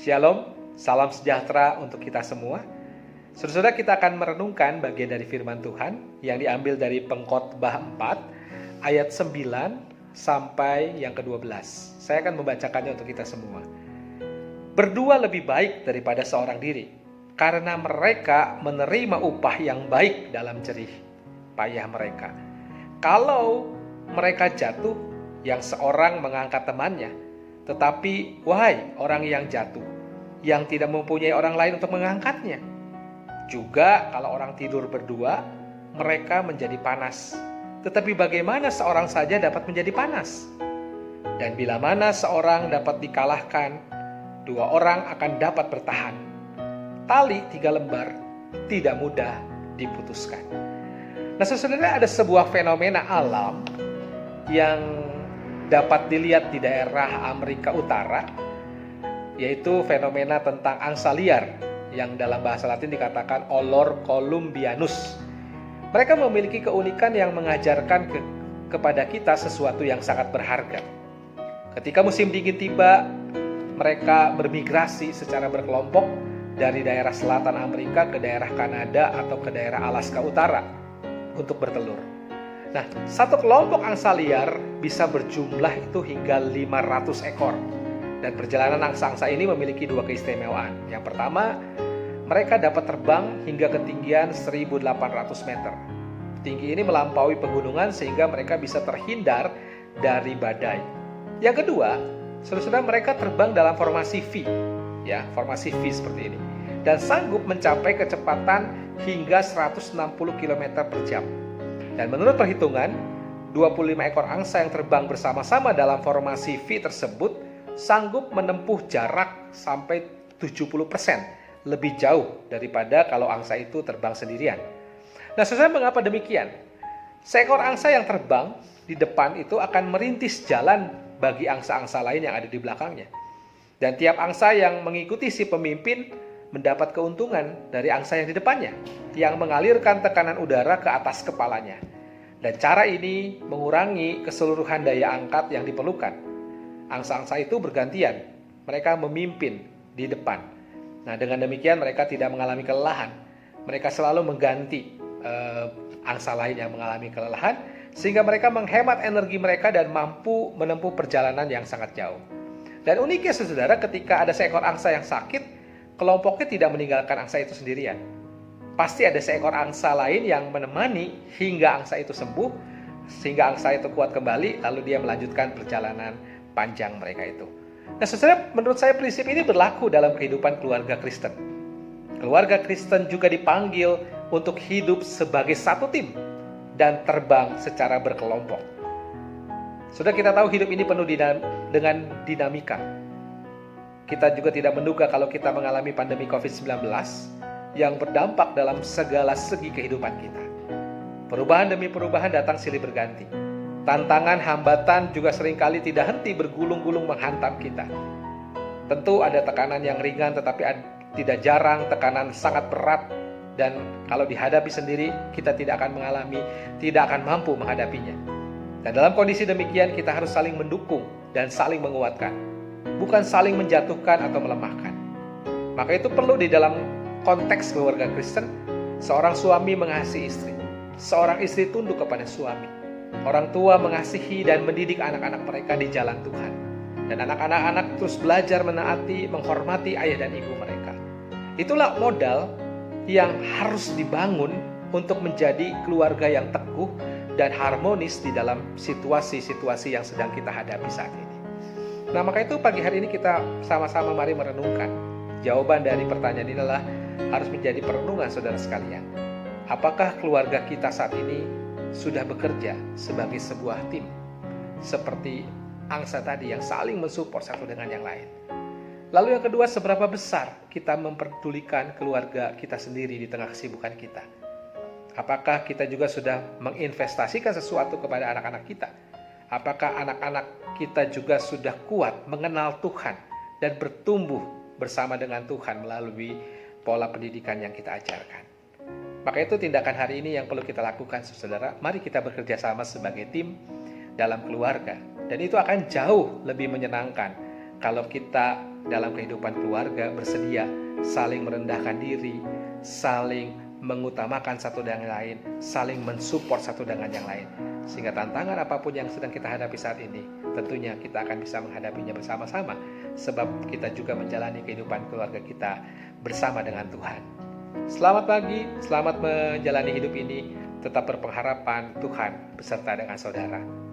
Shalom, salam sejahtera untuk kita semua. Saudara-saudara, kita akan merenungkan bagian dari firman Tuhan yang diambil dari Pengkhotbah 4 ayat 9 sampai yang ke-12. Saya akan membacakannya untuk kita semua. Berdua lebih baik daripada seorang diri, karena mereka menerima upah yang baik dalam jerih payah mereka. Kalau mereka jatuh, yang seorang mengangkat temannya, tetapi wahai orang yang jatuh, yang tidak mempunyai orang lain untuk mengangkatnya. Juga kalau orang tidur berdua, mereka menjadi panas. Tetapi bagaimana seorang saja dapat menjadi panas? Dan bila mana seorang dapat dikalahkan, dua orang akan dapat bertahan. Tali 3 lembar tidak mudah diputuskan. Nah, saudara, ada sebuah fenomena alam yang dapat dilihat di daerah Amerika Utara, yaitu fenomena tentang angsa liar yang dalam bahasa Latin dikatakan Olor columbianus. Mereka memiliki keunikan yang mengajarkan kepada kita sesuatu yang sangat berharga. Ketika musim dingin tiba, mereka bermigrasi secara berkelompok dari daerah selatan Amerika ke daerah Kanada atau ke daerah Alaska Utara untuk bertelur. Nah, satu kelompok angsa liar bisa berjumlah itu hingga 500 ekor. Dan perjalanan angsa-angsa ini memiliki dua keistimewaan. Yang pertama, mereka dapat terbang hingga ketinggian 1.800 meter. Tinggi ini melampaui pegunungan sehingga mereka bisa terhindar dari badai. Yang kedua, saudara-saudara, mereka terbang dalam formasi V, ya, formasi V seperti ini, dan sanggup mencapai kecepatan hingga 160 km per jam. Dan menurut perhitungan, 25 ekor angsa yang terbang bersama-sama dalam formasi V tersebut sanggup menempuh jarak sampai 70% lebih jauh daripada kalau angsa itu terbang sendirian. Nah, saudara, mengapa demikian? Seekor angsa yang terbang di depan itu akan merintis jalan bagi angsa-angsa lain yang ada di belakangnya. Dan tiap angsa yang mengikuti si pemimpin mendapat keuntungan dari angsa yang di depannya, yang mengalirkan tekanan udara ke atas kepalanya. Dan cara ini mengurangi keseluruhan daya angkat yang diperlukan. Angsa-angsa itu bergantian, mereka memimpin di depan. Nah, dengan demikian mereka tidak mengalami kelelahan. Mereka selalu mengganti angsa lain yang mengalami kelelahan, sehingga mereka menghemat energi mereka dan mampu menempuh perjalanan yang sangat jauh. Dan uniknya, saudara, ketika ada seekor angsa yang sakit, kelompoknya tidak meninggalkan angsa itu sendirian. Pasti ada seekor angsa lain yang menemani hingga angsa itu sembuh, sehingga angsa itu kuat kembali, lalu dia melanjutkan perjalanan panjang mereka itu. Nah, saudara, menurut saya prinsip ini berlaku dalam kehidupan keluarga Kristen. Keluarga Kristen juga dipanggil untuk hidup sebagai satu tim dan terbang secara berkelompok. Sudah kita tahu hidup ini penuh dengan dinamika. Kita juga tidak menduga kalau kita mengalami pandemi COVID-19 yang berdampak dalam segala segi kehidupan kita. Perubahan demi perubahan datang silih berganti. Tantangan, hambatan juga seringkali tidak henti bergulung-gulung menghantam kita. Tentu ada tekanan yang ringan, tetapi tidak jarang tekanan sangat berat. Dan kalau dihadapi sendiri, kita tidak akan mampu menghadapinya. Dan dalam kondisi demikian, kita harus saling mendukung dan saling menguatkan, bukan saling menjatuhkan atau melemahkan. Maka itu perlu di dalam konteks keluarga Kristen, seorang suami mengasihi istri, seorang istri tunduk kepada suami, orang tua mengasihi dan mendidik anak-anak mereka di jalan Tuhan, dan anak-anak terus belajar menaati, menghormati ayah dan ibu mereka. Itulah modal yang harus dibangun untuk menjadi keluarga yang teguh dan harmonis di dalam situasi-situasi yang sedang kita hadapi saat ini. Nah, maka itu pagi hari ini kita sama-sama mari merenungkan. Jawaban dari pertanyaan ini adalah harus menjadi perenungan saudara sekalian. Apakah keluarga kita saat ini sudah bekerja sebagai sebuah tim, seperti angsa tadi yang saling mensupport satu dengan yang lain? Lalu yang kedua, seberapa besar kita memperdulikan keluarga kita sendiri di tengah kesibukan kita? Apakah kita juga sudah menginvestasikan sesuatu kepada anak-anak kita? Apakah anak-anak kita juga sudah kuat mengenal Tuhan dan bertumbuh bersama dengan Tuhan melalui pola pendidikan yang kita ajarkan? Maka itu tindakan hari ini yang perlu kita lakukan, saudara. Mari kita bekerja sama sebagai tim dalam keluarga. Dan itu akan jauh lebih menyenangkan kalau kita dalam kehidupan keluarga bersedia saling merendahkan diri, saling mengutamakan satu dengan yang lain, saling mensupport satu dengan yang lain. Sehingga tantangan apapun yang sedang kita hadapi saat ini, tentunya kita akan bisa menghadapinya bersama-sama, sebab kita juga menjalani kehidupan keluarga kita bersama dengan Tuhan. Selamat pagi, selamat menjalani hidup ini, tetap berpengharapan Tuhan beserta dengan saudara.